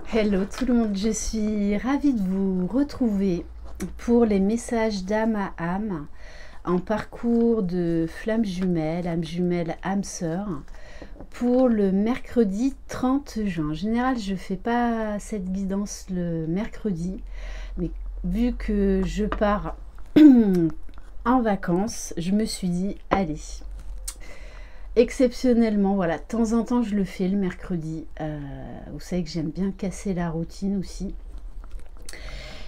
Hello tout le monde, je suis ravie de vous retrouver pour les messages d'âme à âme en parcours de flammes jumelles, âme sœur, pour le mercredi 30 juin. En général, je ne fais pas cette guidance le mercredi, mais vu que je pars en vacances, je me suis dit, allez, exceptionnellement, voilà, de temps en temps je le fais le mercredi. Vous savez que j'aime bien casser la routine aussi.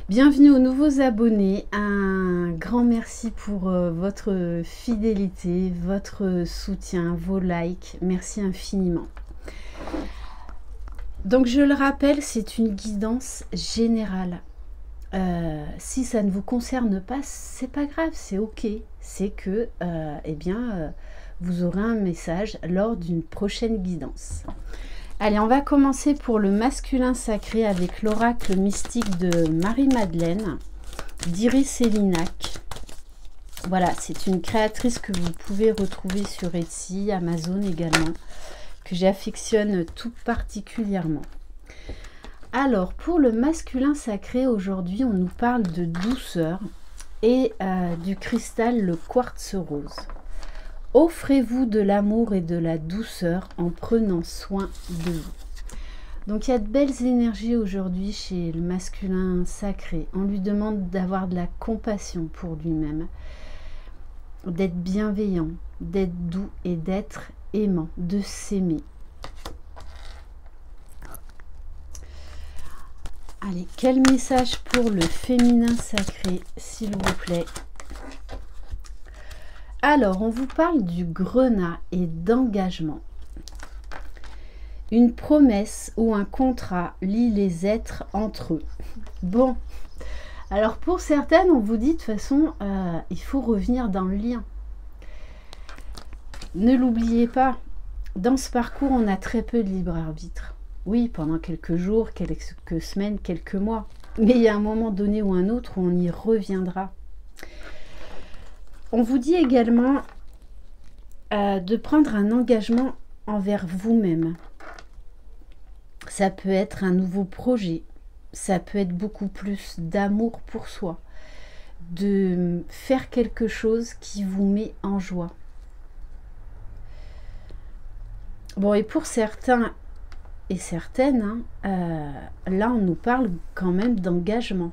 Bienvenue aux nouveaux abonnés. Un grand merci pour votre fidélité, votre soutien, vos likes. Merci infiniment. Donc je le rappelle, c'est une guidance générale. Si ça ne vous concerne pas, c'est pas grave, c'est ok. C'est que, vous aurez un message lors d'une prochaine guidance. Allez, on va commencer pour le masculin sacré avec l'oracle mystique de Marie-Madeleine, d'Iris Célinac. Voilà, c'est une créatrice que vous pouvez retrouver sur Etsy, Amazon également, que j'affectionne tout particulièrement. Alors, pour le masculin sacré, aujourd'hui, on nous parle de douceur et du cristal, le quartz rose. Offrez-vous de l'amour et de la douceur en prenant soin de vous. Donc il y a de belles énergies aujourd'hui chez le masculin sacré. On lui demande d'avoir de la compassion pour lui-même, d'être bienveillant, d'être doux et d'être aimant, de s'aimer. Allez, quel message pour le féminin sacré, s'il vous plaît? Alors, on vous parle du grenat et d'engagement. Une promesse ou un contrat lie les êtres entre eux. Bon, alors pour certaines, on vous dit de toute façon, il faut revenir dans le lien. Ne l'oubliez pas, dans ce parcours, on a très peu de libre arbitre. Oui, pendant quelques jours, quelques semaines, quelques mois. Mais il y a un moment donné ou un autre où on y reviendra. On vous dit également de prendre un engagement envers vous-même. Ça peut être un nouveau projet, ça peut être beaucoup plus d'amour pour soi, de faire quelque chose qui vous met en joie. Bon, et pour certains et certaines, là on nous parle quand même d'engagement,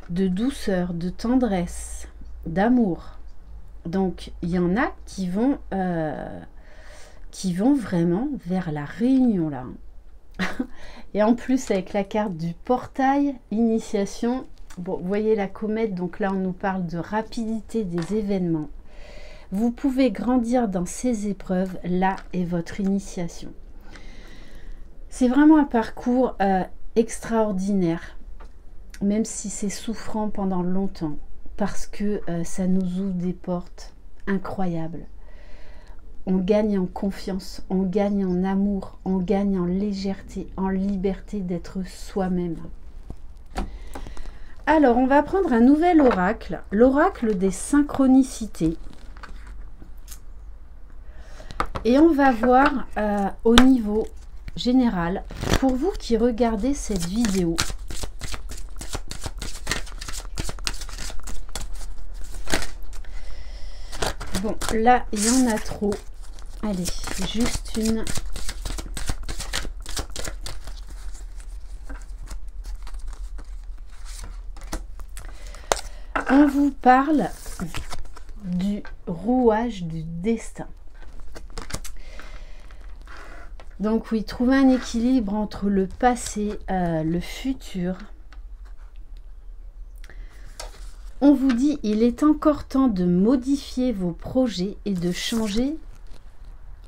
de douceur, de tendresse, d'amour. Donc il y en a qui vont vraiment vers la réunion là. Et en plus avec la carte du portail, initiation, bon, vous voyez la comète, donc là on nous parle de rapidité des événements. Vous pouvez grandir dans ces épreuves, là est votre initiation. C'est vraiment un parcours extraordinaire, même si c'est souffrant pendant longtemps, parce que ça nous ouvre des portes incroyables. On gagne en confiance, on gagne en amour, on gagne en légèreté, en liberté d'être soi-même. Alors, on va prendre un nouvel oracle, l'oracle des synchronicités. Et on va voir au niveau général, pour vous qui regardez cette vidéo, bon, là, il y en a trop. Allez, juste une. On vous parle du rouage du destin. Donc oui, trouver un équilibre entre le passé, le futur. On vous dit, il est encore temps de modifier vos projets et de changer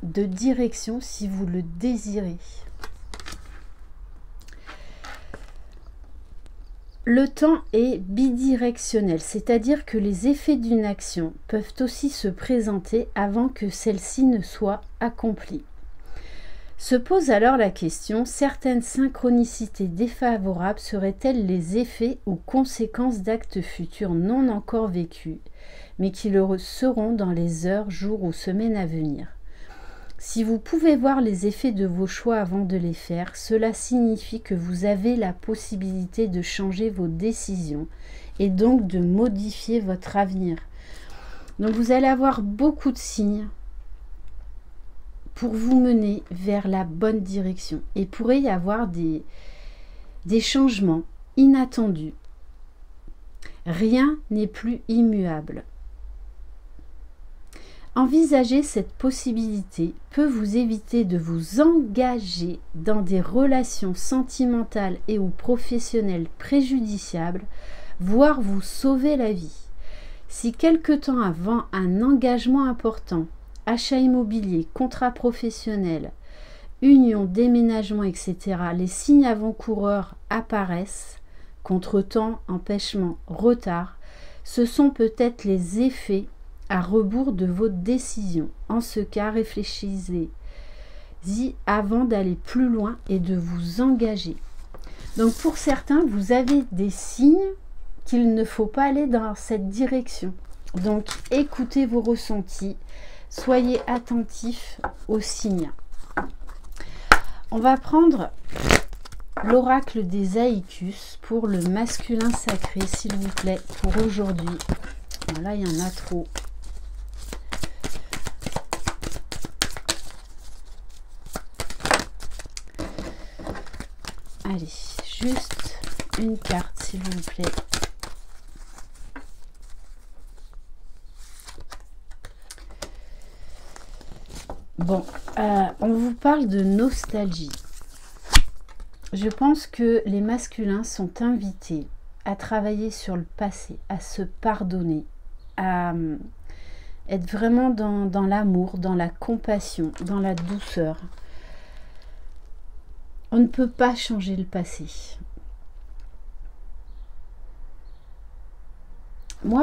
de direction si vous le désirez. Le temps est bidirectionnel, c'est-à-dire que les effets d'une action peuvent aussi se présenter avant que celle-ci ne soit accomplie. Se pose alors la question, certaines synchronicités défavorables seraient-elles les effets ou conséquences d'actes futurs non encore vécus, mais qui le seront dans les heures, jours ou semaines à venir? Si vous pouvez voir les effets de vos choix avant de les faire, cela signifie que vous avez la possibilité de changer vos décisions et donc de modifier votre avenir. Donc vous allez avoir beaucoup de signes pour vous mener vers la bonne direction. Et il pourrait y avoir des changements inattendus. Rien n'est plus immuable. Envisager cette possibilité peut vous éviter de vous engager dans des relations sentimentales et ou professionnelles préjudiciables, voire vous sauver la vie. Si quelque temps avant un engagement important, achat immobilier, contrat professionnel, union, déménagement, etc., les signes avant-coureurs apparaissent, contretemps, empêchement, retard, ce sont peut-être les effets à rebours de votre décision. En ce cas, réfléchissez-y avant d'aller plus loin et de vous engager. Donc pour certains, vous avez des signes qu'il ne faut pas aller dans cette direction. Donc écoutez vos ressentis, soyez attentifs aux signes. On va prendre l'oracle des Aïkus pour le masculin sacré, s'il vous plaît, pour aujourd'hui. Voilà, il y en a trop. Allez, juste une carte, s'il vous plaît. Bon, on vous parle de nostalgie. Je pense que les masculins sont invités à travailler sur le passé, à se pardonner, à être vraiment dans l'amour, dans la compassion, dans la douceur. On ne peut pas changer le passé.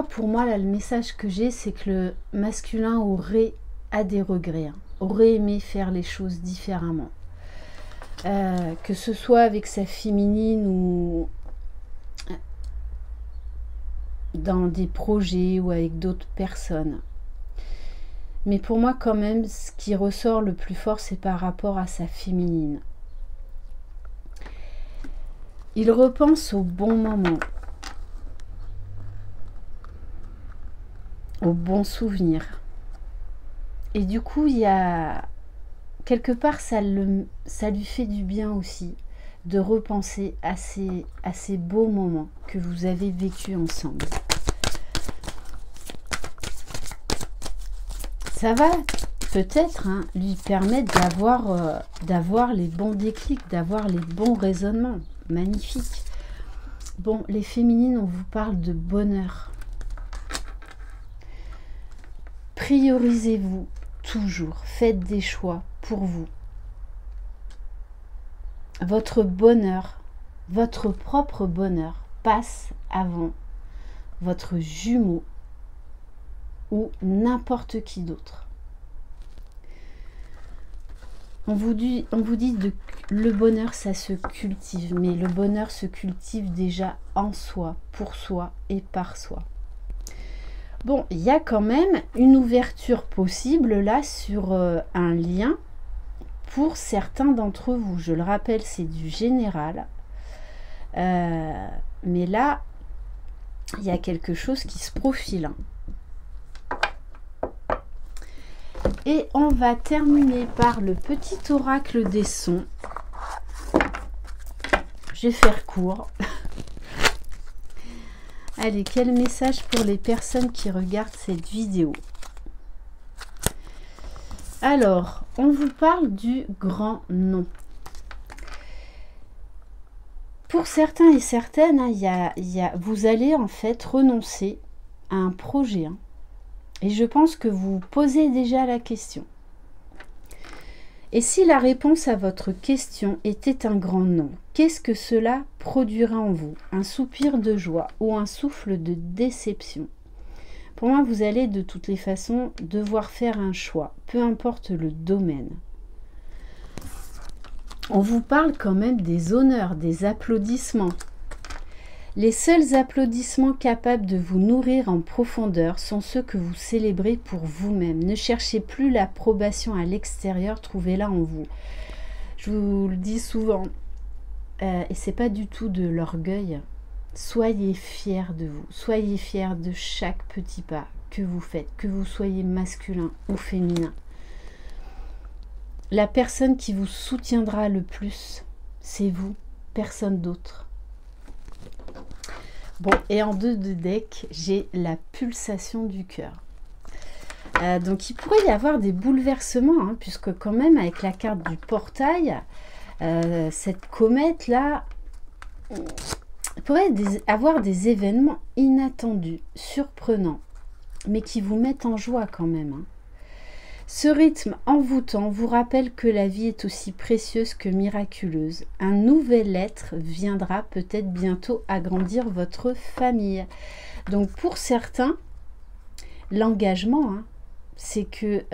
Pour moi, là, le message que j'ai, c'est que le masculin a des regrets, aurait aimé faire les choses différemment. Que ce soit avec sa féminine ou dans des projets ou avec d'autres personnes. Mais pour moi, quand même, ce qui ressort le plus fort, c'est par rapport à sa féminine. Il repense au bon moment, aux bons souvenirs. Et du coup, il y a quelque part, ça lui fait du bien aussi de repenser à ces beaux moments que vous avez vécus ensemble. Ça va peut-être lui permettre d'avoir les bons déclics, d'avoir les bons raisonnements. Magnifique. Bon, les féminines, on vous parle de bonheur. Priorisez-vous toujours. Faites des choix pour vous. Votre bonheur, votre propre bonheur passe avant votre jumeau ou n'importe qui d'autre. On vous dit que le bonheur, ça se cultive, mais le bonheur se cultive déjà en soi, pour soi et par soi. Bon, il y a quand même une ouverture possible là sur un lien pour certains d'entre vous. Je le rappelle, c'est du général. Mais là, il y a quelque chose qui se profile. Et on va terminer par le petit oracle des sons. Je vais faire court. Allez, quel message pour les personnes qui regardent cette vidéo? Alors, on vous parle du grand non. Pour certains et certaines, vous allez en fait renoncer à un projet. Et je pense que vous vous posez déjà la question. Et si la réponse à votre question était un grand non, qu'est-ce que cela produira en vous? Un soupir de joie ou un souffle de déception? Pour moi, vous allez de toutes les façons devoir faire un choix, peu importe le domaine. On vous parle quand même des honneurs, des applaudissements. Les seuls applaudissements capables de vous nourrir en profondeur sont ceux que vous célébrez pour vous-même. Ne cherchez plus l'approbation à l'extérieur, trouvez-la en vous. Je vous le dis souvent, et c'est pas du tout de l'orgueil. Soyez fiers de vous, soyez fiers de chaque petit pas que vous faites, que vous soyez masculin ou féminin. La personne qui vous soutiendra le plus, c'est vous, personne d'autre. Bon, et en 2 de deck, j'ai la pulsation du cœur. Donc il pourrait y avoir des bouleversements, hein, puisque quand même avec la carte du portail, cette comète là, il pourrait avoir des événements inattendus, surprenants, mais qui vous mettent en joie quand même. Hein. Ce rythme envoûtant vous rappelle que la vie est aussi précieuse que miraculeuse. Un nouvel être viendra peut-être bientôt agrandir votre famille. Donc pour certains, l'engagement, hein, c'est que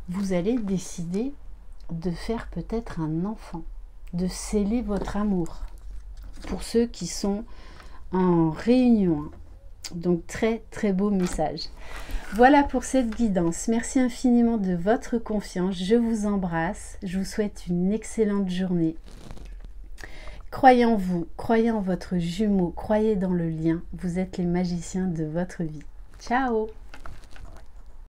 vous allez décider de faire peut-être un enfant, de sceller votre amour. Pour ceux qui sont en réunion. Hein. Donc très très beau message. Voilà pour cette guidance. Merci infiniment de votre confiance. Je vous embrasse. Je vous souhaite une excellente journée. Croyez en vous, croyez en votre jumeau, croyez dans le lien. Vous êtes les magiciens de votre vie. Ciao!